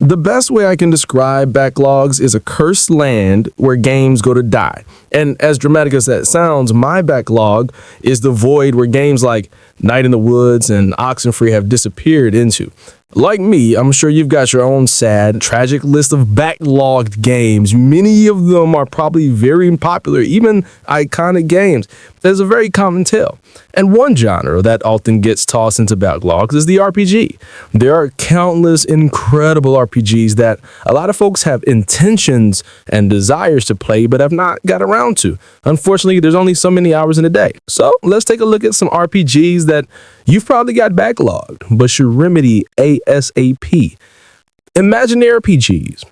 The best way I can describe backlogs is a cursed land where games go to die. And as dramatic as that sounds, my backlog is the void where games like Night in the Woods and Oxenfree have disappeared into. Like me, I'm sure you've got your own sad, tragic list of backlogged games. Many of them are probably very popular, even iconic games. There's a very common tale. And one genre that often gets tossed into backlogs is the RPG. There are countless incredible RPGs that a lot of folks have intentions and desires to play but have not got around to. Unfortunately, there's only so many hours in a day. So let's take a look at some RPGs that you've probably got backlogged but should remedy ASAP. Imaginary RPGs.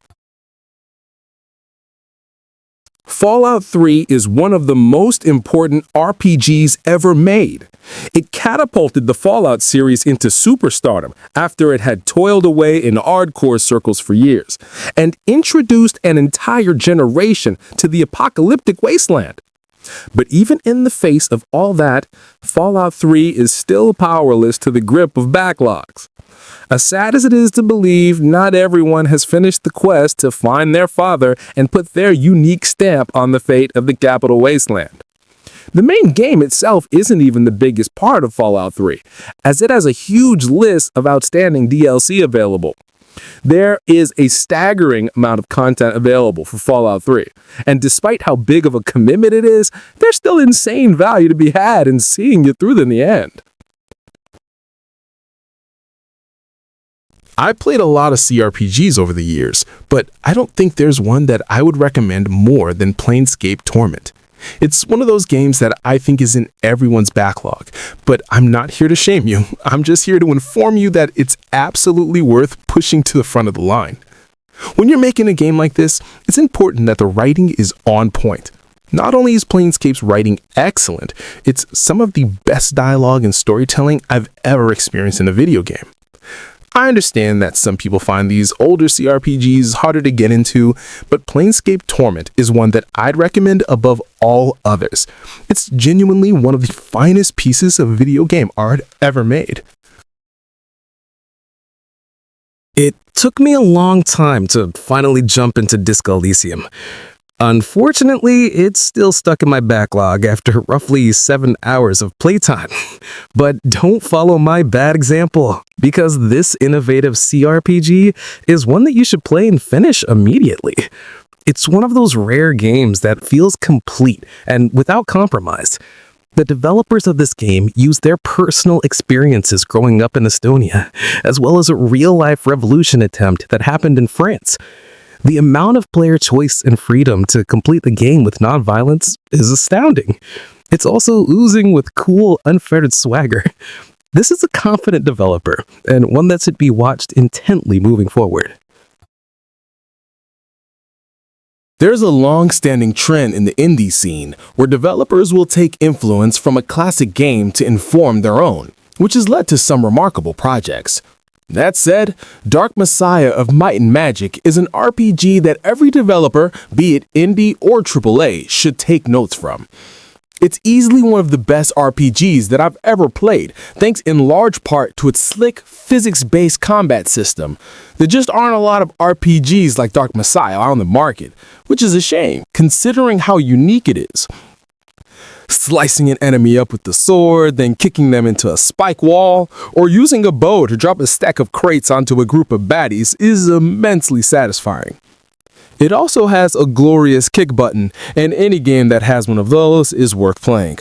Fallout 3 is one of the most important RPGs ever made. It catapulted the Fallout series into superstardom after it had toiled away in hardcore circles for years, and introduced an entire generation to the apocalyptic wasteland. But even in the face of all that, Fallout 3 is still powerless to the grip of backlogs. As sad as it is to believe, not everyone has finished the quest to find their father and put their unique stamp on the fate of the Capital Wasteland. The main game itself isn't even the biggest part of Fallout 3, as it has a huge list of outstanding DLC available. There is a staggering amount of content available for Fallout 3, and despite how big of a commitment it is, there's still insane value to be had in seeing you through in the end. I played a lot of CRPGs over the years, but I don't think there's one that I would recommend more than Planescape Torment. It's one of those games that I think is in everyone's backlog, but I'm not here to shame you. I'm just here to inform you that it's absolutely worth pushing to the front of the line. When you're making a game like this, it's important that the writing is on point. Not only is Planescape's writing excellent, it's some of the best dialogue and storytelling I've ever experienced in a video game. I understand that some people find these older CRPGs harder to get into, but Planescape Torment is one that I'd recommend above all others. It's genuinely one of the finest pieces of video game art ever made. It took me a long time to finally jump into Disco Elysium. Unfortunately, it's still stuck in my backlog after roughly 7 hours of playtime. But don't follow my bad example, because this innovative CRPG is one that you should play and finish immediately. It's one of those rare games that feels complete and without compromise. The developers of this game use their personal experiences growing up in Estonia, as well as a real-life revolution attempt that happened in France. The amount of player choice and freedom to complete the game with non-violence is astounding. It's also oozing with cool, unfettered swagger. This is a confident developer, and one that should be watched intently moving forward. There's a long-standing trend in the indie scene where developers will take influence from a classic game to inform their own, which has led to some remarkable projects. That said, Dark Messiah of Might and Magic is an RPG that every developer, be it indie or AAA, should take notes from. It's easily one of the best RPGs that I've ever played, thanks in large part to its slick, physics-based combat system. There just aren't a lot of RPGs like Dark Messiah on the market, which is a shame, considering how unique it is. Slicing an enemy up with the sword, then kicking them into a spike wall, or using a bow to drop a stack of crates onto a group of baddies is immensely satisfying. It also has a glorious kick button, and any game that has one of those is worth playing.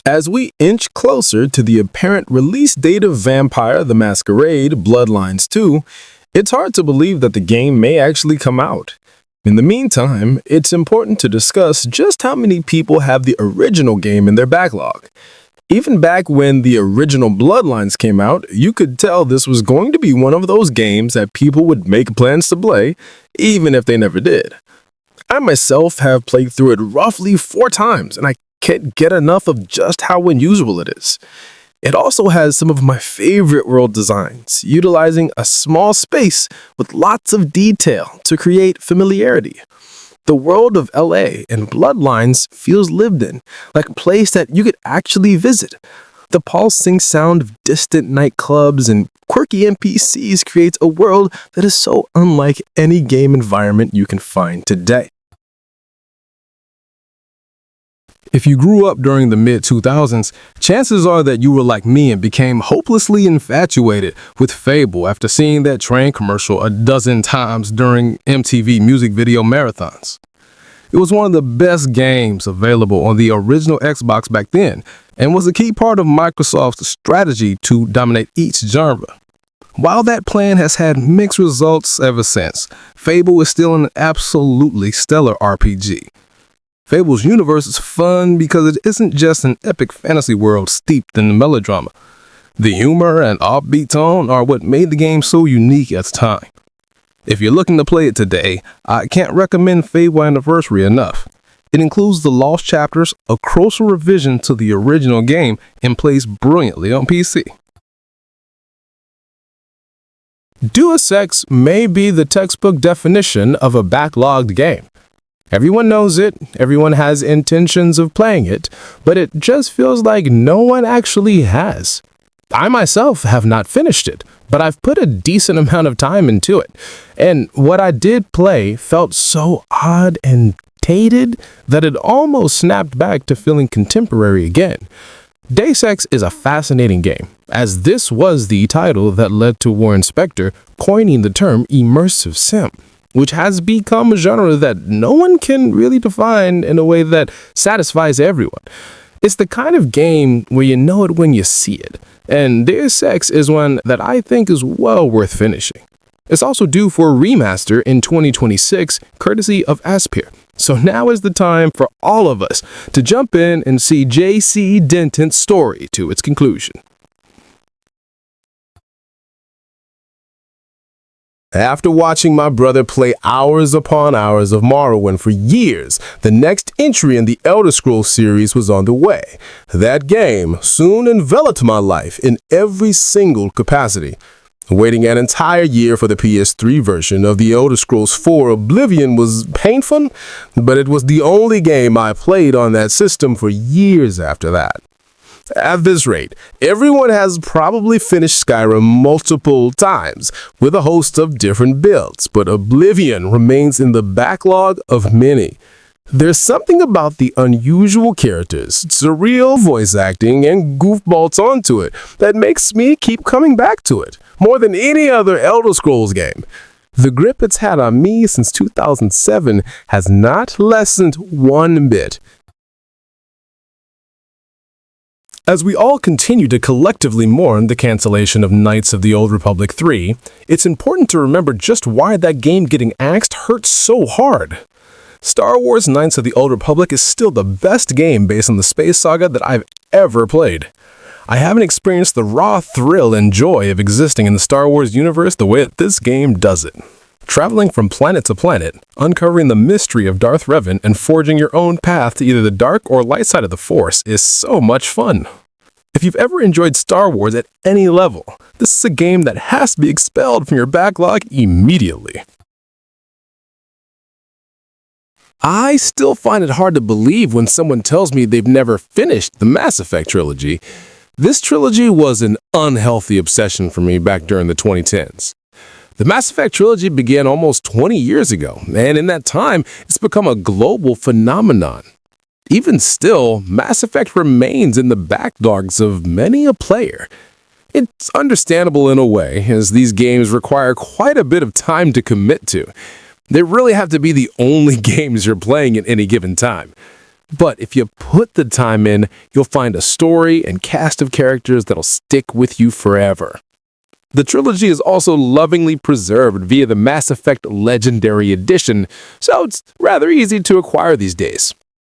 As we inch closer to the apparent release date of Vampire the Masquerade Bloodlines 2, it's hard to believe that the game may actually come out. In the meantime, it's important to discuss just how many people have the original game in their backlog. Even back when the original Bloodlines came out, you could tell this was going to be one of those games that people would make plans to play, even if they never did. I myself have played through it roughly 4 times, and I can't get enough of just how unusual it is. It also has some of my favorite world designs, utilizing a small space with lots of detail to create familiarity. The world of LA and Bloodlines feels lived in, like a place that you could actually visit. The pulsing sound of distant nightclubs and quirky NPCs creates a world that is so unlike any game environment you can find today. If you grew up during the mid-2000s, chances are that you were like me and became hopelessly infatuated with Fable after seeing that train commercial a dozen times during MTV music video marathons. It was one of the best games available on the original Xbox back then and was a key part of Microsoft's strategy to dominate each genre. While that plan has had mixed results ever since, Fable is still an absolutely stellar RPG. Fable's universe is fun because it isn't just an epic fantasy world steeped in melodrama. The humor and offbeat tone are what made the game so unique at the time. If you're looking to play it today, I can't recommend Fable Anniversary enough. It includes the lost chapters, a closer revision to the original game, and plays brilliantly on PC. Deus Ex may be the textbook definition of a backlogged game. Everyone knows it, everyone has intentions of playing it, but it just feels like no one actually has. I myself have not finished it, but I've put a decent amount of time into it, and what I did play felt so odd and dated that it almost snapped back to feeling contemporary again. Deus Ex is a fascinating game, as this was the title that led to Warren Spector coining the term immersive sim, which has become a genre that no one can really define in a way that satisfies everyone. It's the kind of game where you know it when you see it, and Deus Ex is one that I think is well worth finishing. It's also due for a remaster in 2026, courtesy of Aspyr. So now is the time for all of us to jump in and see J.C. Denton's story to its conclusion. After watching my brother play hours upon hours of Morrowind for years, the next entry in the Elder Scrolls series was on the way. That game soon enveloped my life in every single capacity. Waiting an entire year for the PS3 version of the Elder Scrolls 4 Oblivion was painful, but it was the only game I played on that system for years after that. At this rate, everyone has probably finished Skyrim multiple times with a host of different builds, but Oblivion remains in the backlog of many. There's something about the unusual characters, surreal voice acting, and goofballs onto it that makes me keep coming back to it, more than any other Elder Scrolls game. The grip it's had on me since 2007 has not lessened one bit. As we all continue to collectively mourn the cancellation of Knights of the Old Republic 3, it's important to remember just why that game getting axed hurt so hard. Star Wars Knights of the Old Republic is still the best game based on the space saga that I've ever played. I haven't experienced the raw thrill and joy of existing in the Star Wars universe the way that this game does it. Traveling from planet to planet, uncovering the mystery of Darth Revan, and forging your own path to either the dark or light side of the Force is so much fun. If you've ever enjoyed Star Wars at any level, this is a game that has to be expelled from your backlog immediately. I still find it hard to believe when someone tells me they've never finished the Mass Effect trilogy. This trilogy was an unhealthy obsession for me back during the 2010s. The Mass Effect trilogy began almost 20 years ago, and in that time, it's become a global phenomenon. Even still, Mass Effect remains in the backlogs of many a player. It's understandable in a way, as these games require quite a bit of time to commit to. They really have to be the only games you're playing at any given time. But if you put the time in, you'll find a story and cast of characters that'll stick with you forever. The trilogy is also lovingly preserved via the Mass Effect Legendary Edition, so it's rather easy to acquire these days.